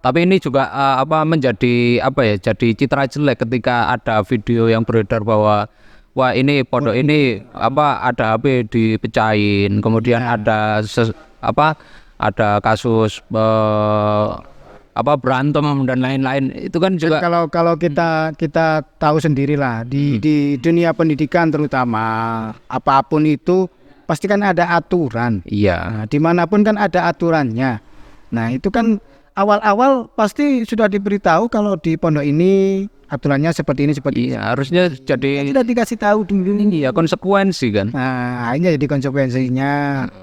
Tapi ini juga menjadi jadi citra jelek ketika ada video yang beredar bahwa wah ini pondok ini ada HP dipecahin, kemudian ada ada kasus berantem dan lain-lain. Itu kan juga kalau kita tahu sendirilah di dunia pendidikan terutama apapun itu pasti kan ada aturan. iya. Nah, dimanapun kan ada aturannya. Nah itu kan awal-awal pasti sudah diberitahu kalau di pondok ini aturannya seperti ini seperti Iya, harusnya jadi sudah dikasih tahu dulu. iya konsekuensi kan. Nah ini jadi konsekuensinya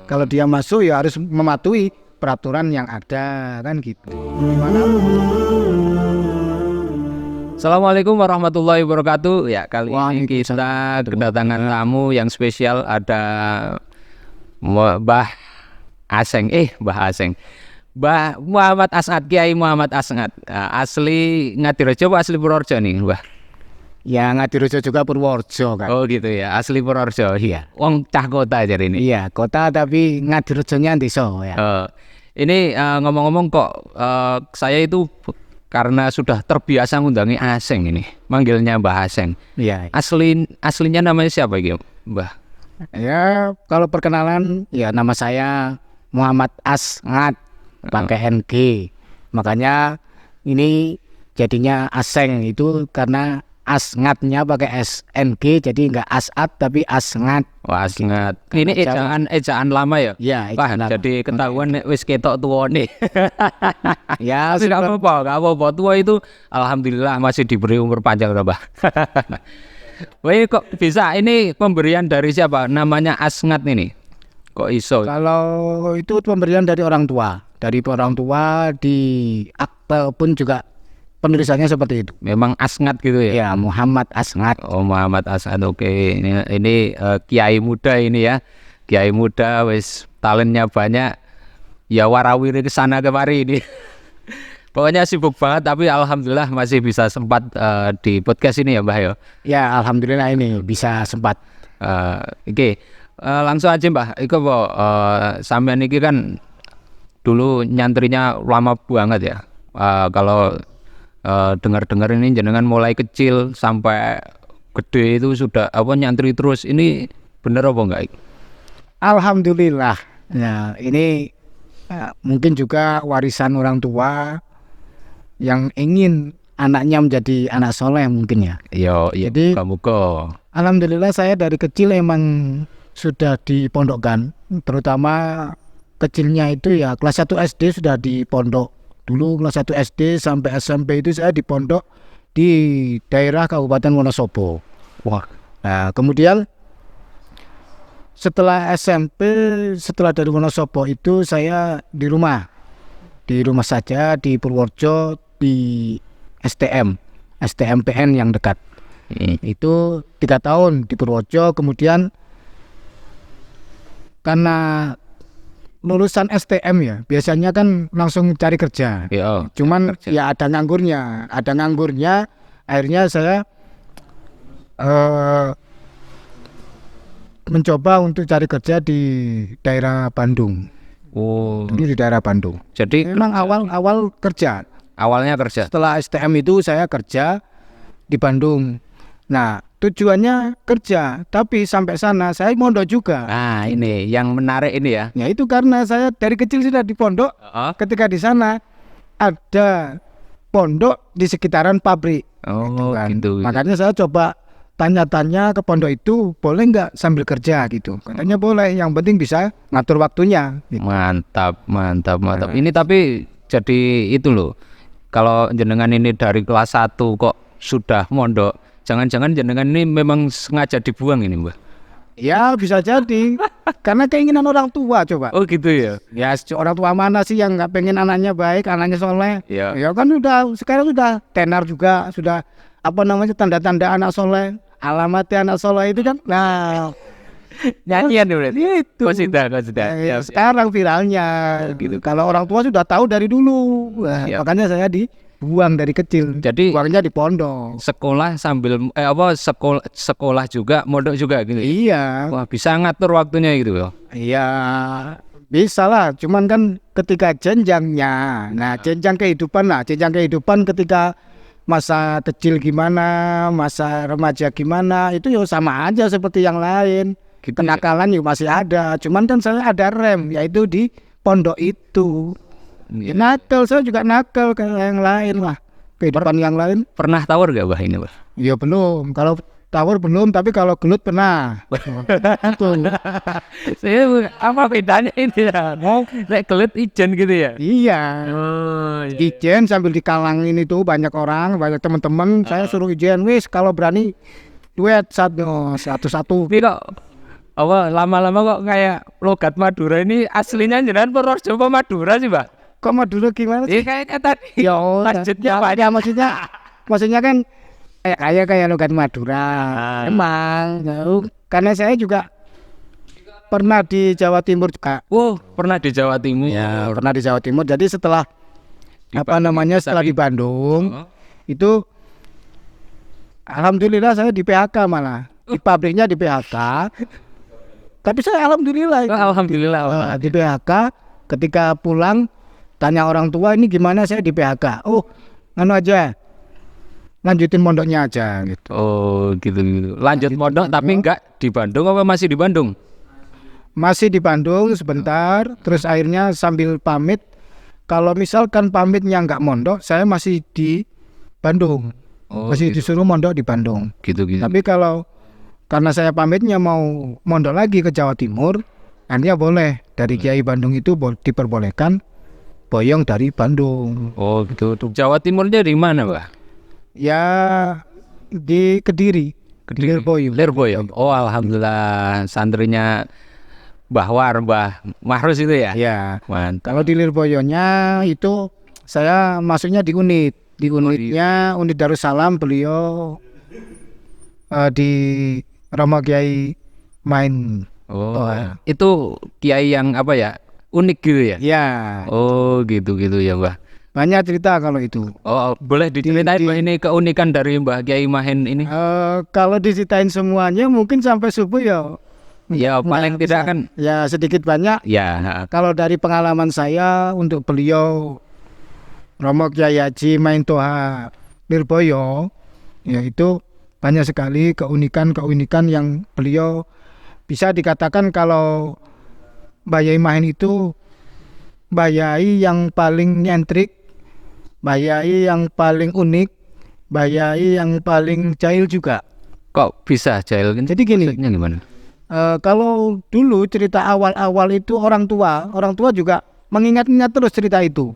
kalau dia masuk ya harus mematuhi peraturan yang ada kan gitu. Gimana? Assalamualaikum warahmatullahi wabarakatuh. Ya, kali ini kita Waalaikumsalam. kedatangan tamu yang spesial, ada Mbah Aseng. Mbah Muhammad Asngat, Kiai Muhammad Asngat. Asli Ngadirejo apa asli Purworejo nih, Mbah? Ya Ngadirejo juga Purworejo kan. Oh gitu ya, asli Purworejo. Iya. Wong cah kota aja ini. Iya kota tapi Ngadirejonya desa ya. Ini ngomong-ngomong kok saya itu karena sudah terbiasa ngundangi Aseng ini, manggilnya Mbah Aseng. Iya. Aslinya namanya siapa gitu, Mbah? Ya kalau perkenalan ya nama saya Muhammad Asngat pakai NG. Makanya ini jadinya Aseng itu karena Asngatnya pakai SNG jadi enggak Asat tapi Asngat. Wah, Asngat. Ini ejaan lama ya? Ya, Wah, jadi ketahuan nek wis ketok tuane. ya Enggak apa-apa. Tua itu alhamdulillah masih diberi umur panjang, Mbah. Wih, kok bisa ini pemberian dari siapa? Namanya Asngat ini. Kok iso? kalau itu pemberian dari orang tua. Dari orang tua di akte pun juga penulisannya seperti itu. Memang Asngat gitu ya? Ya Muhammad Asngat. Oh, Muhammad Asngat. Oke. Ini kiai muda ini ya. Kiai muda wis talentnya banyak. Ya warawiri ke sana kemari ini. Pokoknya sibuk banget tapi alhamdulillah masih bisa sempat di podcast ini ya, Mbah ya. Ya alhamdulillah ini bisa sempat. Oke. Langsung aja, Mbah. Iku sampean iki kan dulu nyantrinya lama banget ya. Kalau dengar-dengar ini jenengan mulai kecil sampai gede itu sudah nyantri terus. Ini bener apa enggak? Alhamdulillah. Nah ini mungkin juga warisan orang tua yang ingin anaknya menjadi anak soleh mungkin ya. Iya. Jadi muka. alhamdulillah saya dari kecil emang sudah dipondokkan. Terutama kecilnya itu ya kelas 1 SD sudah di pondok. Dulu kelas 1 SD sampai SMP itu saya di pondok di daerah Kabupaten Wonosobo. Wah. Nah, kemudian setelah SMP, setelah dari Wonosobo itu saya di rumah saja di Purworejo di STMPN yang dekat. Itu 3 tahun di Purworejo, kemudian karena lulusan STM ya biasanya kan langsung cari kerja. Iya. Cuman ya ada nganggurnya akhirnya saya mencoba untuk cari kerja di daerah Bandung. Oh. Dulu di daerah Bandung. Jadi Memang awal kerja. awalnya kerja. Setelah STM itu saya kerja di Bandung. Nah tujuannya kerja, tapi sampai sana saya mondok juga. Nah, ini yang menarik ini ya. Ya itu karena saya dari kecil sudah di pondok. Ketika di sana ada pondok di sekitaran pabrik. Oh, kan. gitu. Makanya saya coba tanya-tanya ke pondok itu boleh nggak sambil kerja gitu. Katanya boleh, yang penting bisa ngatur waktunya. Gitu. Mantap. Ini tapi jadi itu loh. Kalau jenengan ini dari kelas 1 kok sudah mondok, jangan-jangan jenengan ini memang sengaja dibuang ini, Mbak? Ya bisa jadi karena keinginan orang tua coba. Oh gitu ya. Ya orang tua mana sih yang nggak pengen anaknya baik, anaknya soleh? Iya. Ya kan sekarang sudah tenar juga, sudah tanda-tanda anak soleh, alamatnya anak soleh itu kan. Nah Nyanyian berarti. itu. Konsider. Ya, sekarang viralnya gitu. Kalau orang tua sudah tahu dari dulu, makanya saya dibuang dari kecil. Jadi buangnya di pondok. sekolah sambil sekolah juga, mondok juga gitu. Iya. Wah, bisa ngatur waktunya gitu loh. Iya. Bisa lah, cuman kan ketika jenjangnya, nah jenjang kehidupan ketika masa kecil gimana, masa remaja gimana, itu ya sama aja seperti yang lain. Gitu ya? Kenakalan ya masih ada, cuman kan saya ada rem, yaitu di pondok itu. Iya. Nakal, saya juga nakal kayak yang lain lah. Kehidupan yang lain, Pernah tawar gak bah ini bah? ya belum. Kalau tawar belum, tapi kalau gelut pernah. Itu. Saya apa bedanya ini ya? Mau kayak gelut ijen gitu ya? Iya. Oh, Ijen sambil dikalangin itu banyak orang, banyak teman-teman. Saya suruh ijen, wis kalau berani duet satu-satu. Tapi kok apa lama-lama kok kayak logat Madura ini aslinya jenengan Purworejo apa Madura sih, Mbak? Kok Madura gimana sih? Iya kayaknya tadi. Ya Lanjutnya Pak. ya, maksudnya kan kayak logat Madura. Ah. Emang, karena saya juga pernah di Jawa Timur juga. Oh, pernah di Jawa Timur. Ya, pernah di Jawa Timur. Jadi setelah setelah di Bandung Oh. itu alhamdulillah saya di PHK malah. Di pabriknya di PHK. Tapi saya alhamdulillah itu. Alhamdulillah. Di PHK ketika pulang tanya orang tua ini gimana saya di PHK. Oh, nganu aja. Lanjutin mondoknya aja gitu. Oh, gitu. Lanjut mondok tapi enggak di Bandung apa masih di Bandung? Masih di Bandung sebentar, terus akhirnya sambil pamit. Kalau misalkan pamitnya nggak mondok, saya masih di Bandung. Oh, Masih gitu. disuruh mondok di Bandung. Gitu. Tapi kalau karena saya pamitnya mau mondok lagi ke Jawa Timur, akhirnya boleh dari Kiai Bandung itu diperbolehkan boyong dari Bandung. Oh, gitu. Jawa Timurnya di mana, Pak? Ya di Kediri, Lirboyo. Lirboyo. Oh, alhamdulillah santrinya Mbah War, Mbah Mahrus itu ya? Ya. Mantap. Kalau di Lirboyonya itu saya masuknya di unit. Di unitnya unit Darussalam beliau di Romo Kiai Main. Oh, itu kiai yang apa ya? Unik gitu ya? Ya. Oh, gitu ya, Mbah. Banyak cerita kalau itu. Oh, boleh diceritain Mbah ini keunikan dari Mbah Kiai Mahen ini? Kalau diceritain semuanya mungkin sampai subuh ya. Ya, paling tidak kan Ya sedikit banyak. ya. Kalau dari pengalaman saya untuk beliau Romo Kiai Haji Main Toha Lirboyo, yaitu banyak sekali keunikan yang beliau bisa dikatakan kalau Mbah Yai Mahen itu Mbah Yai yang paling nyentrik, Mbah Yai yang paling unik, Mbah Yai yang paling jahil juga. Kok bisa jahil kan? Jadi gini, Maksudnya gimana? kalau dulu cerita awal-awal itu orang tua juga mengingat-ingat terus cerita itu.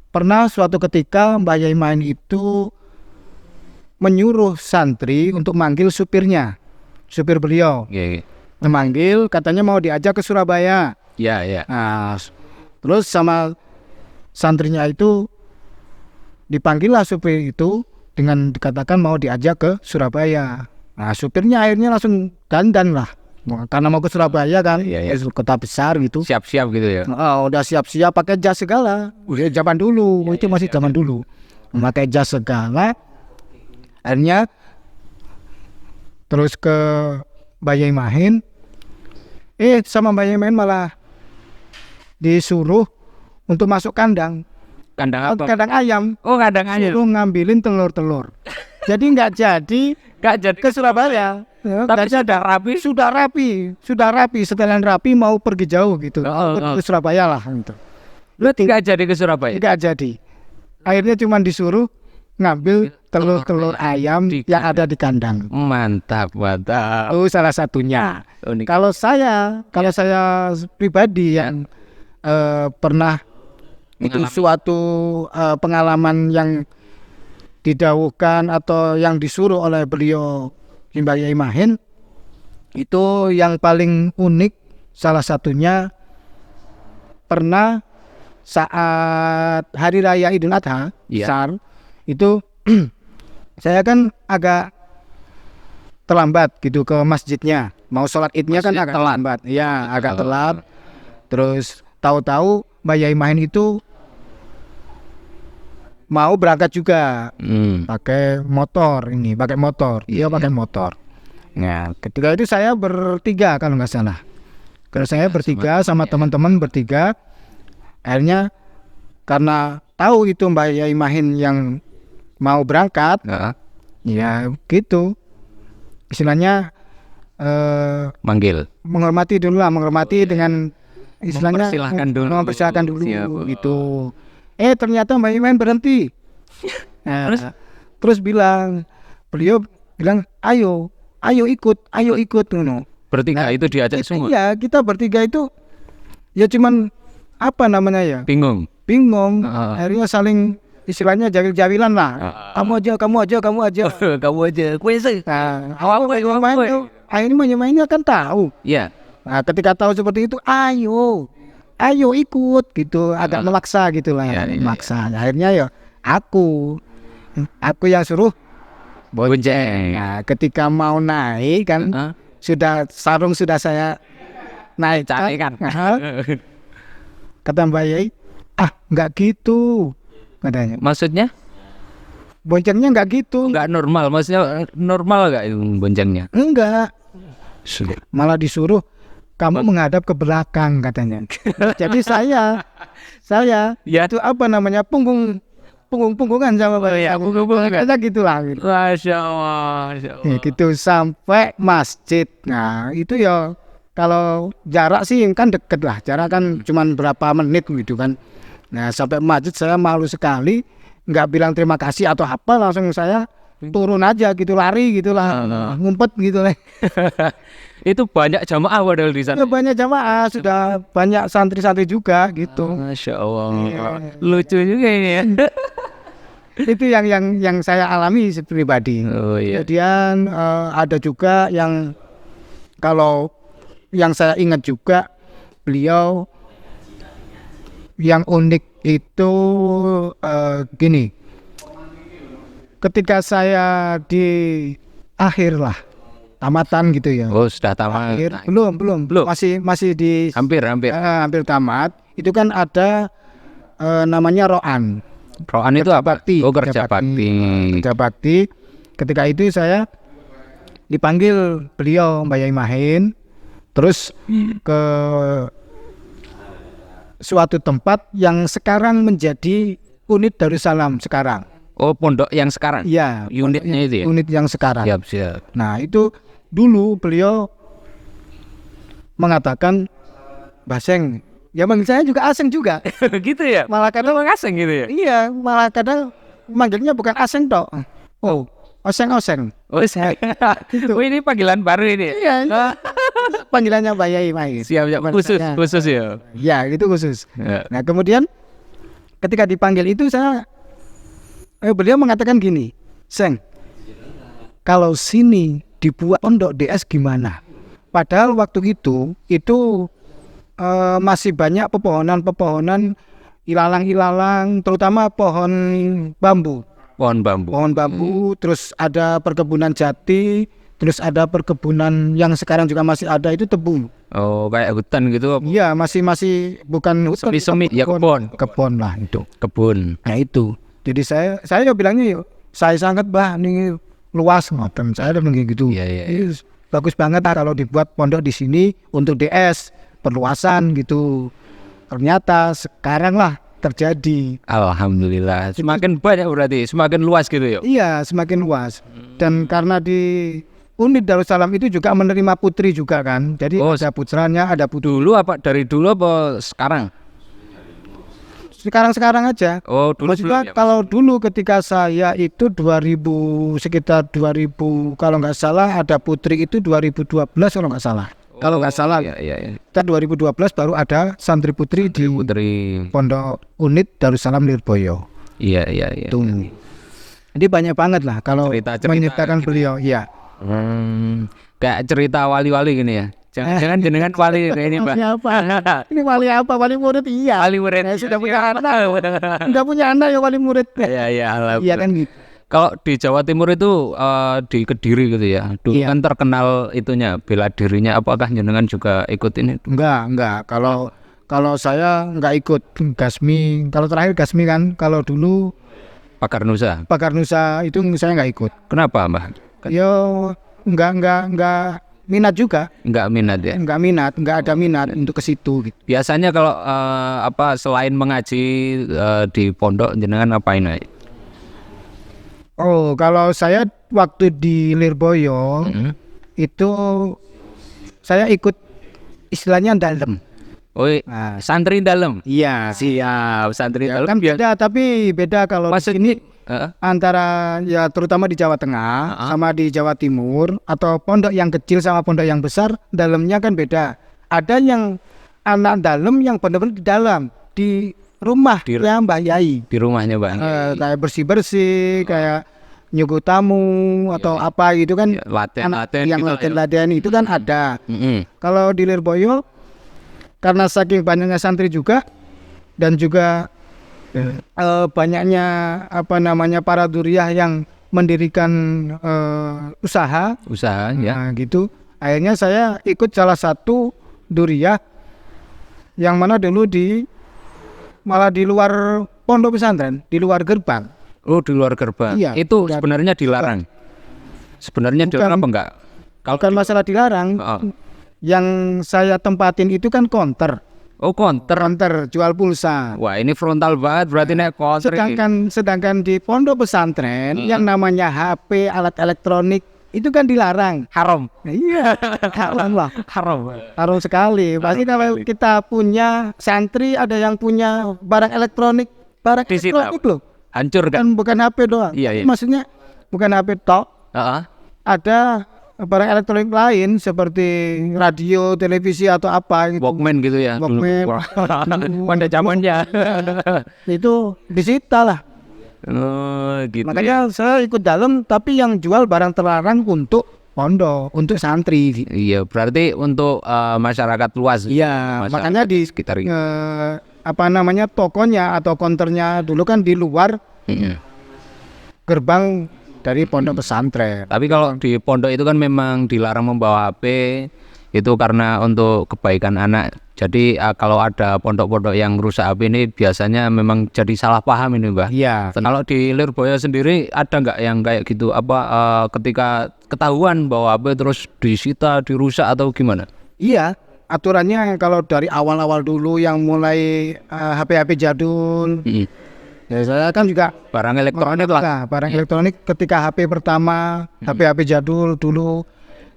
Pernah suatu ketika Mbah Yai Mahen itu menyuruh santri untuk manggil supirnya, supir beliau. Iya. Memanggil, katanya mau diajak ke Surabaya. Ya. Nah, terus sama santrinya itu dipanggillah supir itu dengan dikatakan mau diajak ke Surabaya. Nah, supirnya akhirnya langsung dandan lah. Karena mau ke Surabaya kan, Iya. kota besar gitu. Siap-siap gitu ya. Udah siap-siap pakai jas segala. Udah zaman dulu, itu masih zaman dulu. Pakai jas segala. Akhirnya terus ke Mbah Yai Mahen. Sama Mbah Yai Mahen malah disuruh untuk masuk kandang. Kandang apa? Kandang ayam. Oh, kandang ayam. Suruh ngambilin telur-telur. Jadi nggak jadi Enggak jadi ke Surabaya. tapi sudah rapi, setelan rapi mau pergi jauh gitu. Ke Surabaya lah gitu. lu enggak jadi ke Surabaya. Nggak jadi. Akhirnya cuma disuruh ngambil telur-telur ayam yang ada di kandang. Mantap. Oh, salah satunya. Unik. Kalau saya pribadi yang pernah itu suatu pengalaman yang didawuhkan atau yang disuruh oleh beliau Mbah Yai Mahen, itu yang paling unik salah satunya pernah saat Hari Raya Idul Adha besar itu saya kan agak terlambat gitu ke masjidnya, mau sholat idnya kan agak terlambat, ya agak telat. Terus tahu-tahu Mbah Yai Mahen itu mau berangkat juga pakai motor. Iya pakai motor. Nah ketika itu saya bertiga kalau nggak salah, Kalau saya bertiga sama teman-teman bertiga, akhirnya karena tahu itu Mbak Yai Mahin yang mau berangkat, Heeh. ya gitu. Istilahnya Manggil. menghormati dulu lah, menghormati dengan istilahnya Mempersilahkan dulu. mempersilahkan dulu Siap. gitu. Ternyata Mbak Iman berhenti. Nah, terus beliau bilang ayo ikut ngono. Bertiga itu diajak semua. Iya, kita bertiga itu ya cuman apa namanya ya? Bingung. Akhirnya saling istilahnya jawil-jawilan lah. Kamu aja. Kamu aja. Kue sih. Nah, akhirnya mainnya kan tahu. Iya. Nah, ketika tahu seperti itu, ayo ikut gitu, agak memaksa gitulah, Iya, iya, memaksa. Akhirnya ya aku yang suruh Bonceng. Nah, ketika mau naik kan, sarung sudah saya naik Carikan. Kata Mbak Yai, nggak gitu, katanya. Maksudnya Boncengnya nggak gitu, nggak normal. Maksudnya normal nggak itu boncengnya? enggak. Malah disuruh kamu menghadap ke belakang katanya. Jadi saya Ya. itu apa namanya punggungan sama Mbak Yai. Punggung-punggungan. Kata gitulah. Gitu. Masya Allah. Gitu sampai masjid. Nah itu ya kalau jarak sih kan deket lah, jarak kan cuman berapa menit gitu kan. Nah sampai masjid saya malu sekali, nggak bilang terima kasih atau apa, langsung saya turun aja gitu, lari gitulah, ngumpet gitu lah. Itu banyak jamaah padahal di sana. Banyak jamaah, sudah banyak santri-santri juga gitu. Masya Allah. Lucu juga ini ya. Itu yang saya alami pribadi. Oh iya. Kemudian ada juga yang kalau yang saya ingat juga, beliau yang unik itu gini. Ketika saya di akhir lah tamatan gitu ya. Oh sudah tamat. Akhir, belum. Masih di Hampir. hampir tamat. Itu kan ada namanya roan. Roan itu apa? Bakti. Oh kerja bakti. Kerja bakti. Ketika itu saya dipanggil beliau Mbak Yai Mahin, terus ke suatu tempat yang sekarang menjadi unit Darussalam sekarang. Oh pondok yang sekarang? Iya. Unitnya itu ya? Unit yang sekarang. Siap. Nah itu dulu beliau mengatakan Baseng. Ya manggil saya juga Aseng juga. Gitu ya? Malah kadang asing gitu ya? iya, malah kadang manggilnya bukan Aseng tok. Oh, oseng. Oh saya. Oh ini panggilan baru ini? Iya. Panggilannya Mbak Yai Mahin. Siap. Khusus ya? Ya, itu khusus. Ya. Nah, kemudian ketika dipanggil itu beliau mengatakan gini, Seng, kalau sini dibuat pondok DS gimana? Padahal waktu itu masih banyak pepohonan ilalang, terutama pohon bambu. Pohon bambu. Terus Ada perkebunan jati, terus ada perkebunan yang sekarang juga masih ada, itu tebu. Oh kayak hutan gitu? Iya, masih bukan hutan, Semi ya kebun lah itu. Kebun. Nah itu. Jadi saya bilangnya yuk, saya sangat ini luas ngoten. Saya udah bilang gitu. Iya. Ini bagus banget kalau dibuat pondok di sini untuk DS perluasan gitu. Ternyata sekarang lah terjadi. Alhamdulillah. Semakin banyak berarti, semakin luas gitu ya? Iya, semakin luas. Dan karena di unit Darussalam itu juga menerima putri juga kan. Jadi ada putranya, ada putri. Dulu apa? Dari dulu apa sekarang? Sekarang aja. Oh dulu. Maksudnya kalau dulu ketika saya itu sekitar 2000 kalau nggak salah, ada putri itu 2012 kalau nggak salah. Kalau nggak salah, Iya. kita 2012 baru ada santri putri di Pondok Unit Darussalam Lirboyo. Iya. Itu. Jadi banyak banget lah kalau Cerita-cerita menyertakan gitu. beliau. Iya. Kayak cerita wali-wali gini ya. Jangan jenengan wali kayak ini, Pak. Siapa? Ini wali apa? Wali murid iya. Wali murid. Saya sudah punya anak. Sudah punya anak ya wali murid. Iya, alhamdulillah. Iya kan gitu. Kalau di Jawa Timur itu di Kediri gitu ya. Dulu kan terkenal itunya bela dirinya. Apakah jenengan juga ikut ini? Enggak. Kalau saya enggak ikut Gasmi. Kalau terakhir Gasmi kan. Kalau dulu Pakar Nusa itu saya enggak ikut. Kenapa, Mbah? Yo enggak minat juga, Nggak minat ya. nggak ada minat untuk ke situ gitu. Biasanya kalau selain mengaji di pondok jenengan ngapain aja? Oh, kalau saya waktu di Lirboyo itu saya ikut istilahnya dalam. Oh, Nah, santri dalam. iya, Siap, santri ya, dalam. kan beda, tapi beda kalau di sini Heeh. antara ya terutama di Jawa Tengah sama di Jawa Timur atau pondok yang kecil sama pondok yang besar dalamnya kan beda. Ada yang anak dalam yang benar-benar di dalam di rumah ya Mbah Yai. Di rumahnya Bang. Kayak bersih-bersih, kayak nyuguh tamu atau apa gitu kan. Latihan Yang gitu. latihan-latihan itu kan ada. Mm-mm. Kalau di Lirboyo karena saking banyaknya santri juga dan juga banyaknya apa namanya para duriyah yang mendirikan usaha Ya. nah, gitu. Akhirnya saya ikut salah satu duriyah yang mana dulu malah di luar pondok pesantren, di luar gerbang. Oh, di luar gerbang. Iya. Itu sebenarnya dilarang. Sebenarnya dilarang apa enggak? Kalau Bukan masalah dilarang. Yang saya tempatin itu kan counter jual pulsa. Wah, ini frontal banget berarti nek counter ini. Sedangkan di pondok pesantren yang namanya HP, alat elektronik itu kan dilarang. Haram. Iya, haram lah. Haram sekali. Pasti kalau kita punya santri ada yang punya barang elektronik Disita. loh. Hancur kan? Kan bukan HP doang. Iya. Maksudnya bukan HP tok. Heeh. Ada barang elektronik lain seperti radio, televisi atau apa gitu. Walkman gitu ya. Walkman. Pada zamannya. Itu disita lah. Oh, gitu. Makanya saya ikut dalam, tapi yang jual barang terlarang untuk pondok, untuk santri. Iya, berarti untuk masyarakat luas. Iya, Masyarakat makanya di sekitar ini. apa namanya tokonya atau konternya dulu kan di luar gerbang dari pondok pesantren. Tapi kalau di pondok itu kan memang dilarang membawa HP itu karena untuk kebaikan anak. Jadi kalau ada pondok-pondok yang rusak HP ini biasanya memang jadi salah paham ini, Mbah. Iya. Kalau di Lirboyo sendiri ada nggak yang kayak gitu ketika ketahuan bahwa HP terus disita, dirusak atau gimana? Iya, aturannya kalau dari awal-awal dulu yang mulai HP-HP jadul. Ya saya kan juga Barang elektronik lah. nah, barang elektronik ketika HP pertama, HP-HP jadul dulu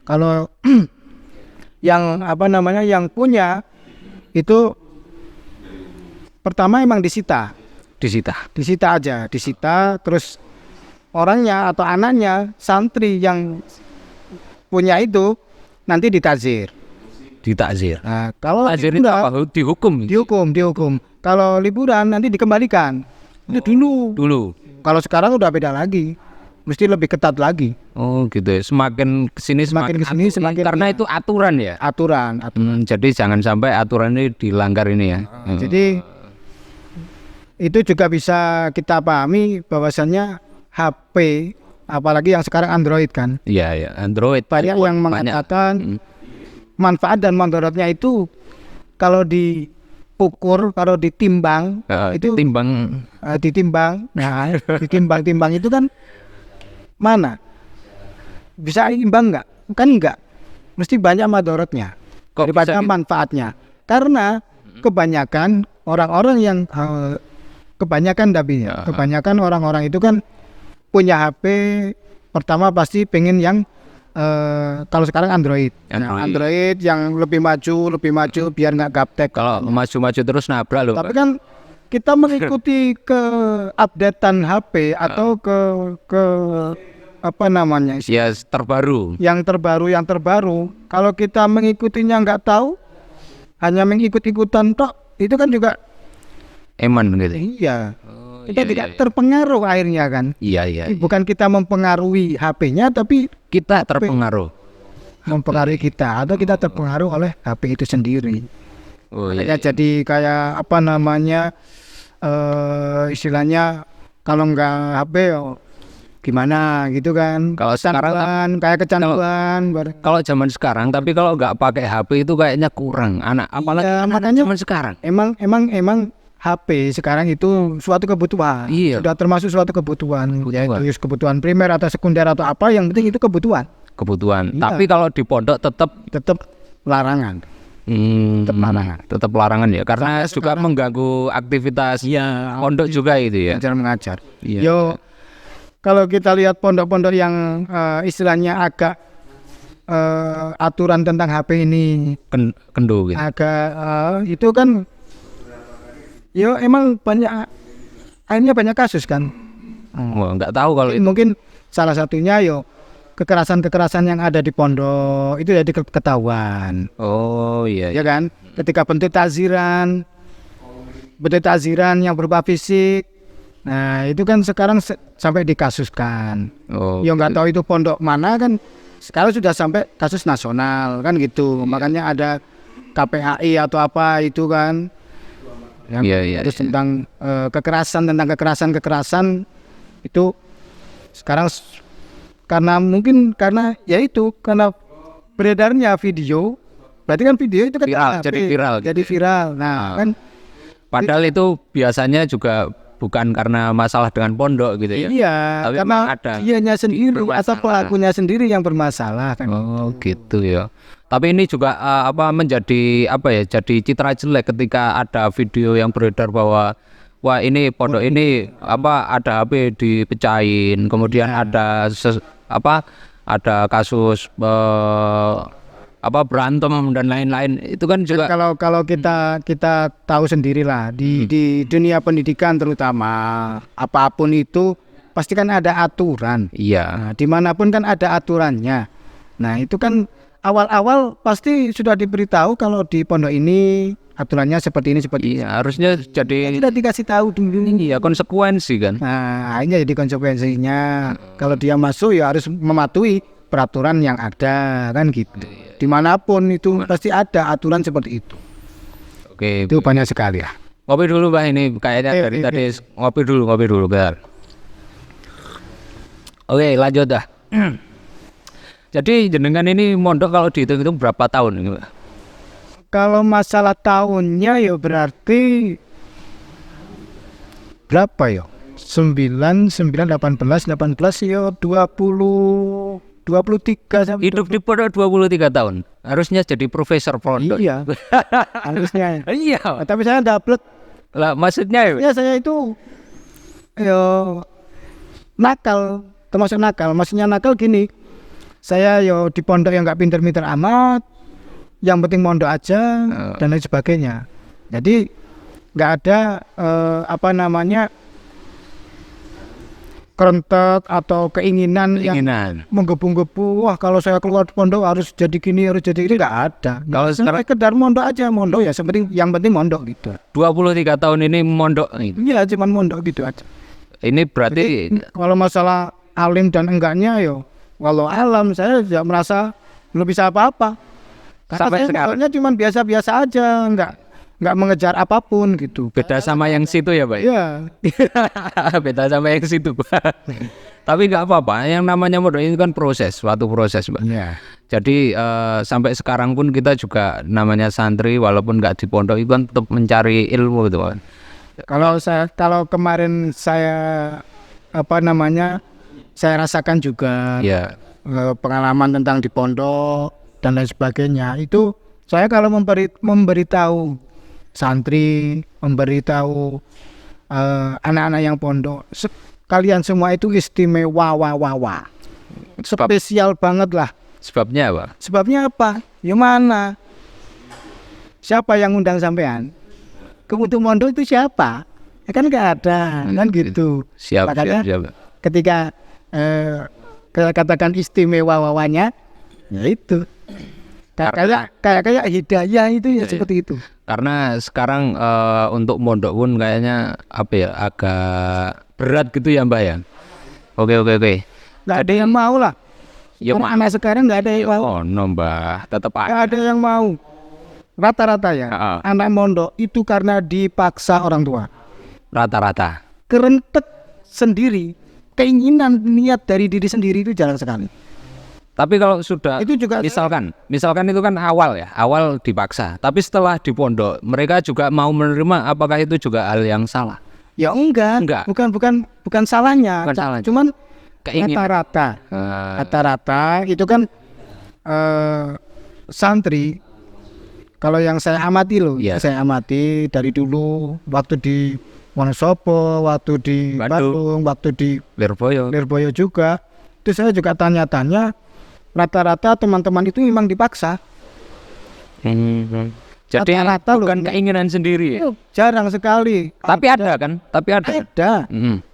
kalau yang apa namanya yang punya itu pertama emang disita aja, disita terus orangnya atau anaknya santri yang punya itu nanti ditakzir. Nah, kalau Takzir itu liburan, apa? dihukum. Kalau liburan nanti dikembalikan. Itu dulu. Kalau sekarang udah beda lagi. Mesti lebih ketat lagi. Oh gitu ya. Semakin kesini semakin karena itu aturan ya. Aturan. Jadi jangan sampai aturan ini dilanggar ini ya. Jadi itu juga bisa kita pahami bahwasannya HP apalagi yang sekarang Android kan. Iya, Android. Banyak yang mengatakan manfaat dan mudaratnya itu kalau dipukul, kalau ditimbang itu ditimbang. Nah, ditimbang itu kan mana? Bisa imbang enggak? Kan enggak. Mesti banyak mudaratnya daripada manfaatnya. Karena kebanyakan orang-orang yang kebanyakan orang-orang itu kan punya HP pertama pasti pengen yang kalau sekarang Android yang lebih maju biar nggak gaptek. Kalau maju-maju terus nabrak loh. Tapi kan kita mengikuti ke updatean HP atau ke apa namanya? Ya terbaru. Yang terbaru. Kalau kita mengikutinya nggak tahu, hanya mengikut-ikutan tok, itu kan juga eman gitu. Iya. Kita tidak terpengaruh akhirnya kan. Iya. Bukan kita mempengaruhi HP-nya, tapi kita terpengaruh. Mempengaruhi kita atau kita terpengaruh oleh HP itu sendiri. Oh iya. Jadi kayak apa namanya istilahnya kalau nggak HP gimana gitu kan. Kalau sekarang kayak kecanduan. Kalau zaman sekarang, tapi kalau nggak pakai HP itu kayaknya kurang. Apalagi makanya zaman sekarang. Emang HP sekarang itu suatu kebutuhan. Iya. Sudah termasuk suatu kebutuhan. Yaitu kebutuhan primer atau sekunder atau apa, yang penting itu kebutuhan. kebutuhan. Iya. Tapi kalau di pondok tetap Tetap larangan. Tetap larangan. tetap larangan ya, karena juga mengganggu aktivitas Iya, pondok juga itu ya. belajar mengajar. Iya. Yo, kalau kita lihat pondok-pondok yang istilahnya agak aturan tentang HP ini Kendo gitu. agak itu kan, yo emang akhirnya banyak kasus kan. Wah, nggak tahu kalau itu. Mungkin salah satunya yo kekerasan yang ada di pondok itu jadi ketahuan, Oh iya. ya kan? Ketika bentuk takziran yang berupa fisik, nah itu kan sekarang sampai dikasuskan. Oh. Ya nggak tahu itu pondok mana kan, sekarang sudah sampai kasus nasional kan gitu. Makanya ada KPAI atau apa itu kan, yang Iya. terus tentang kekerasan itu sekarang karena beredarnya video, berarti kan video itu kan jadi viral. Nah kan Padahal itu biasanya juga bukan karena masalah dengan pondok gitu ya. iya, Tapi karena memang ada dianya sendiri atau bermasalah. pelakunya sendiri yang bermasalah kan. Oh gitu ya. Tapi ini juga menjadi jadi citra jelek ketika ada video yang beredar bahwa wah ini pondok ini ada HP dipecahin, kemudian ada ada kasus berantem dan lain-lain. Itu kan juga Kalau kita tahu sendirilah di dunia pendidikan terutama, apapun itu pasti kan ada aturan. iya. Nah, dimanapun kan ada aturannya. Nah itu kan awal-awal pasti sudah diberitahu kalau di pondok ini aturannya seperti ini. Iya, harusnya jadi Tidak dikasih tahu dulu. iya konsekuensi kan. Nah akhirnya jadi konsekuensinya kalau dia masuk ya harus mematuhi peraturan yang ada kan gitu. Dimanapun itu pasti ada aturan seperti itu. Oke, Itu banyak sekali ya. ngopi dulu Pak, ini kayaknya dari tadi ngopi dulu bentar. Oke, lanjut dah. Jadi jenengan ini mondok kalau dihitung-hitung berapa tahun ini, Pak? Kalau masalah tahunnya ya berarti berapa ya? 18 ya 23 sampai Hidup di pondok 23 tahun. Harusnya jadi profesor pondok. Iya. Harusnya. Iya. Tapi saya dapet Lah maksudnya ya saya itu ya nakal, termasuk nakal. Maksudnya nakal gini. Saya yo di pondok yang nggak pinter-pinter amat, yang penting mondok aja dan lain sebagainya. Jadi nggak ada kerentek atau keinginan yang menggebu-gebu. Wah kalau saya keluar pondok harus jadi gini, nggak ada. Kalau sekarang sekedar mondok aja, mondok ya yang penting mondok gitu. 23 tahun ini mondok nih. Iya cuman mondok gitu aja. Ini berarti Kalau masalah alim dan enggaknya yo, kalau alam saya tidak merasa belum bisa apa-apa. Karena Sampai saya sekarang? mondoknya cuman biasa-biasa aja, nggak mengejar apapun gitu. beda sama yang situ ya, Pak? Iya. Beda sama yang situ. Tapi nggak apa-apa, yang namanya mondok itu kan suatu proses, Pak. Iya. Jadi sampai sekarang pun kita juga namanya santri, walaupun nggak di pondok itu kan tetap mencari ilmu gitu, Pak. Kalau kemarin saya saya rasakan juga Iya. pengalaman tentang di pondok dan lain sebagainya. Itu saya kalau memberitahu santri, memberitahu anak-anak yang pondok, kalian semua itu istimewa, spesial banget lah. Sebabnya apa? Sebabnya apa? Ya mana? Siapa yang undang sampean? Kebutuhan mondok itu siapa? Ya kan nggak ada, kan gitu. Makanya Siap. ketika katakan istimewa wawanya, ya itu. Kayak hidayah itu ya seperti itu. Karena sekarang untuk mondok pun kayaknya agak berat gitu ya, Mbak ya. Oke. Nggak ada yang mau lah. Ya, Karena anak sekarang nggak ada yang mau. Oh, no, Mbak. Tetap Nggak ada yang mau. Rata-rata ya. Anak mondok itu karena dipaksa orang tua. Rata-rata. Kerentek sendiri. Keinginan niat dari diri sendiri itu jarang sekali. Tapi kalau sudah Itu juga misalkan itu kan awal dipaksa. Tapi setelah di pondok, mereka juga mau menerima, apakah itu juga hal yang salah? ya enggak. Bukan salahnya. Bukan salahnya. Cuman keinginan. Rata-rata itu kan santri. Kalau yang saya amati loh, Iya. saya amati dari dulu waktu di Wonosobo, waktu di Bandung, waktu di Lirboyo juga. Itu saya juga tanya-tanya, rata-rata teman-teman itu memang dipaksa. Jadi Rata-rata loh, bukan keinginan sendiri ya? Itu jarang sekali. Tapi ada kan? Tapi ada. Ada.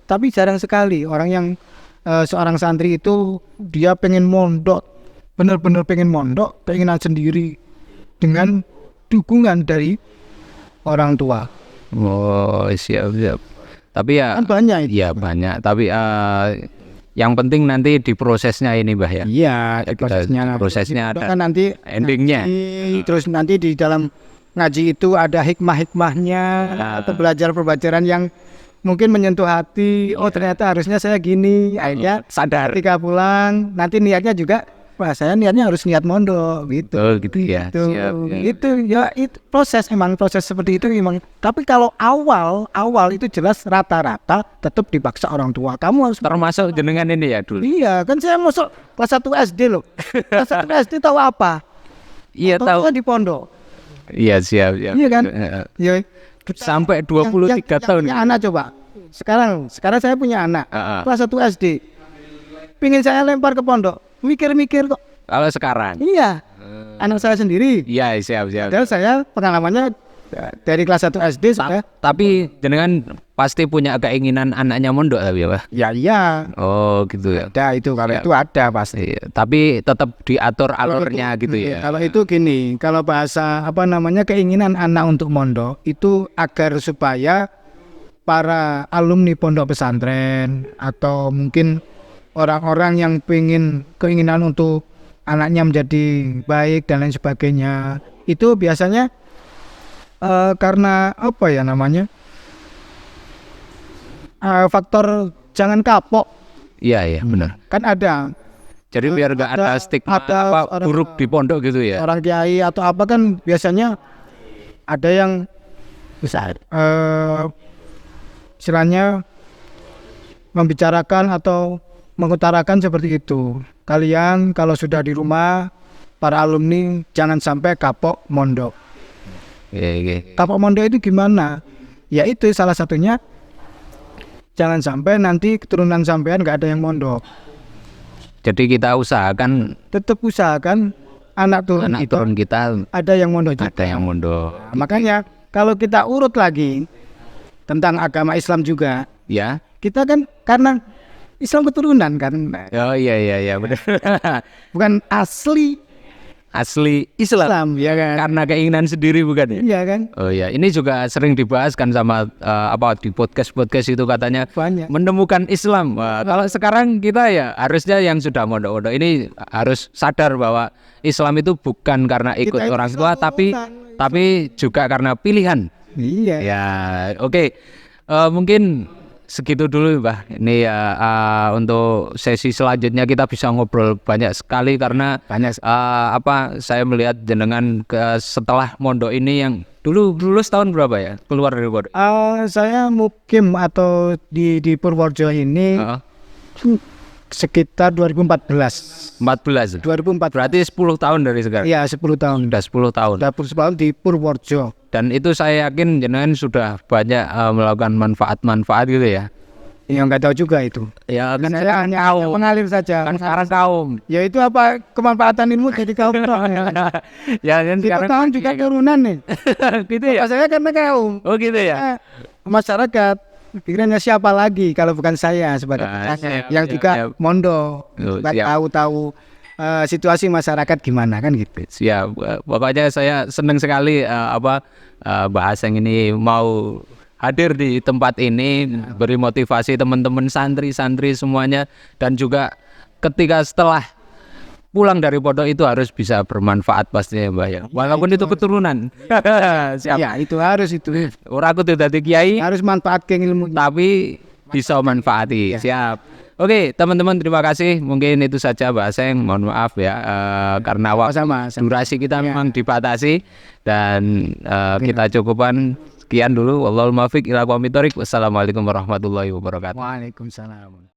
Tapi jarang sekali orang yang seorang santri itu dia pengen mondok, benar-benar pengen mondok, keinginan sendiri dengan dukungan dari orang tua. Oh, siap. Tapi ya Kan banyak itu. iya banyak. Tapi yang penting nanti di prosesnya ini, Mbah ya. Iya, Ya, prosesnya ada kan nanti endingnya. terus nanti di dalam ngaji itu ada hikmah-hikmahnya atau pelajaran yang mungkin menyentuh hati. Oh, ternyata harusnya saya gini. Akhirnya Sadar. ketika pulang nanti niatnya juga, wah saya niatnya harus niat mondok gitu. Oh, gitu ya. Itu, Siap, ya. itu proses seperti itu memang. Tapi kalau awal itu jelas rata-rata tetap dipaksa orang tua. Kamu harus Termasuk jenengan ini ya dulu. Iya, kan saya masuk kelas 1 SD loh. Kelas 1 SD tahu apa? Iya tahu. Kan di pondok. Iya siap. Iya kan? Ya, Sampai 23 tahun. Punya anak coba. Sekarang saya punya anak. Kelas 1 SD. Pingin saya lempar ke pondok. Mikir-mikir kok. Kalau sekarang. Iya. Anak saya sendiri. Iya siap. Padahal saya pengalamannya dari kelas 1 SD sudah. Tapi jenengan pasti punya keinginan anaknya mondok tapi ya, Pak? Ya iya. Oh, gitu ya. Ada itu kalau itu ada pasti. Iya, tapi tetap diatur alurnya gitu ya. Kalau itu gini, kalau bahasa keinginan anak untuk mondok itu agar supaya para alumni pondok pesantren atau mungkin orang-orang yang keinginan untuk anaknya menjadi baik dan lain sebagainya itu biasanya karena faktor jangan kapok. Iya benar. Kan ada. Jadi biar nggak ada stigma buruk di pondok gitu ya. Orang kiai atau apa kan biasanya ada yang besar istilahnya membicarakan atau mengutarakan seperti itu. Kalian kalau sudah di rumah para alumni jangan sampai kapok mondok. Kapok mondok itu gimana? Ya itu salah satunya jangan sampai nanti keturunan sampean nggak ada yang mondok. Jadi kita usahakan, tetap usahakan anak turun kita ada yang mondok juga. Ada yang mondok. Nah, makanya kalau kita urut lagi tentang agama Islam juga, Ya. kita kan karena Islam keturunan kan. Oh iya benar. Bukan asli Islam ya kan. karena keinginan sendiri bukan ya? Iya kan. Oh iya, ini juga sering dibahas kan sama di podcast itu katanya Banyak. menemukan Islam. Wah, kalau sekarang kita ya harusnya yang sudah mondok-mondok ini harus sadar bahwa Islam itu bukan karena ikut Kita orang tua tapi juga karena pilihan. Iya. Ya, oke. Mungkin segitu dulu Mbah. Ini untuk sesi selanjutnya kita bisa ngobrol banyak sekali karena saya melihat jenengan setelah mondok ini yang dulu lulus tahun berapa ya? Keluar dari pondok. Saya mukim atau di Purworejo ini sekitar 2014. 14. 2014. Berarti 10 tahun dari sekarang. Iya, 10 tahun. Sudah 10 tahun. Sudah 10 tahun di Purworejo. Dan itu saya yakin jenengan sudah banyak melakukan manfaat-manfaat gitu ya. Ya nggak tahu juga itu. Ya kan Saya hanya mengalir saja. kan sekarang kaum. Ya itu apa kemanfaatan ilmu jadi kaum. Ya kan Kita sekarang tahun juga turunan nih. gitu ya. Bapak saya karena kaum. Oh gitu ya. Masyarakat pikirannya siapa lagi kalau bukan saya sebagai yang juga mondok, tahu situasi masyarakat gimana kan gitu. Siap. Pokoknya saya senang sekali bahas yang ini mau hadir di tempat ini, beri motivasi teman-teman santri semuanya, dan juga ketika setelah pulang dari pondok itu harus bisa bermanfaat pastinya Mbak ya. Walaupun itu keturunan. Siap. Ya itu harus itu. Orang aku tidak kiai harus manfaatkan ilmu tapi bisa manfaati. Siap. Oke, teman-teman terima kasih. Mungkin itu saja Mbak Aseng. Mohon maaf ya karena durasi kita memang dibatasi dan kita cukupkan sekian dulu. Wallahul muwaffiq ila aqwamit thoriq. Wassalamualaikum warahmatullahi wabarakatuh. Waalaikumsalam.